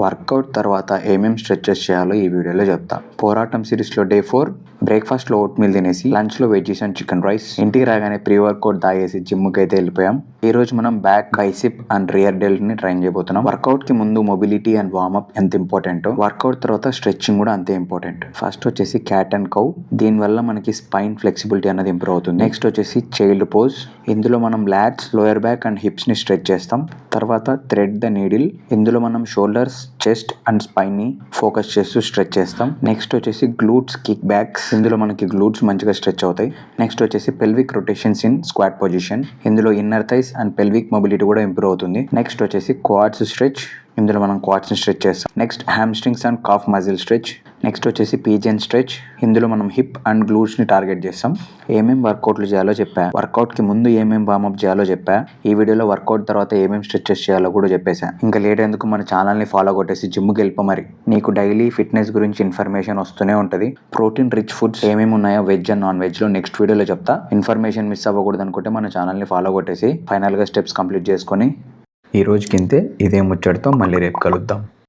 Work out తర్వాత ఏమేం stretches చేయాలో ఈ వీడియోలో చెప్తా. పోరాటం సిరీస్లో డే 4 బ్రేక్ఫాస్ట్లో ఓట్ మీల్ తినేసి లంచ్లో వెజ్జీస్ అండ్ చికెన్ రైస్, ఇంటికి రాగానే ప్రీ వర్కౌట్ తాగేసి జిమ్కి అయితే వెళ్ళిపోయాం. ఈ రోజు మనం బ్యాక్, బైసిప్ అండ్ రియర్ డెల్ట్ ని ట్రైన్ చేయబోతున్నాం. వర్కౌట్ కి ముందు మొబిలిటీ అండ్ వార్మప్ ఎంత ఇంపార్టెంటో, వర్కౌట్ తర్వాత స్ట్రెచింగ్ కూడా అంతే ఇంపార్టెంట్. ఫస్ట్ వచ్చేసి క్యాట్ అండ్ కౌ, దీని వల్ల మనకి స్పైన్ ఫ్లెక్సిబిలిటీ అనేది ఇంప్రూవ్ అవుతుంది. నెక్స్ట్ వచ్చేసి చైల్డ్ పోజ్, ఇందులో మనం lats, lower back and hips ని స్ట్రెచ్ చేస్తాం. తర్వాత థ్రెడ్ ద నీడిల్, ఇందులో మనం షోల్డర్స్, చెస్ట్ అండ్ స్పైన్ ని ఫోకస్ చేస్తూ స్ట్రెచ్ చేస్తాం. నెక్స్ట్ వచ్చేసి గ్లూట్స్ కిక్ బ్యాక్స్, ఇందులో మనకి గ్లూట్స్ మంచిగా స్ట్రెచ్ అవుతాయి. నెక్స్ట్ వచ్చేసి pelvic rotations in squat position, ఇందులో inner thighs and pelvic mobility కూడా ఇంప్రూవ్ అవుతుంది. నెక్స్ట్ వచ్చేసి క్వాడ్స్ స్ట్రెచ్, ఇందులో మనం క్వాడ్స్ ని స్ట్రెచ్ చేస్తాం. Next hamstrings and cough muscle stretch. Next వచ్చేసి పీజియన్ స్ట్రెచ్, ఇందులో మనం హిప్ అండ్ గ్లూట్స్ ని టార్గెట్ చేస్తాం. ఏమేం వర్కౌట్లు చేయాలో చెప్పా, వర్కౌట్ కి ముందు ఏమేం వార్మప్ చేయాలో చెప్పా, ఈ వీడియోలో వర్కౌట్ తర్వాత ఏమేం స్ట్రెచెస్ చేయాలో కూడా చెప్పేసా. ఇంకా లేట్ ఎందుకు, మన ఛానల్ ని ఫాలో కొట్టేసి జిమ్కి వెళ్ళిపో. మరి నీకు డైలీ ఫిట్నెస్ గురించి ఇన్ఫర్మేషన్ వస్తూనే ఉంటుంది. ప్రోటీన్ రిచ్ ఫుడ్స్ ఏమేమి ఉన్నాయో వెజ్ అండ్ నాన్ వెజ్ లో నెక్స్ట్ వీడియోలో చెప్తా. ఇన్ఫర్మేషన్ మిస్ అవ్వకూడదు అనుకుంటే మన ఛానల్ ని ఫాలో కొట్టేసి ఫైనల్ గా స్టెప్స్ కంప్లీట్ చేసుకొని ఈ రోజుకింతే. ఇదే ముచ్చటతో మళ్ళీ రేపు కలుద్దాం.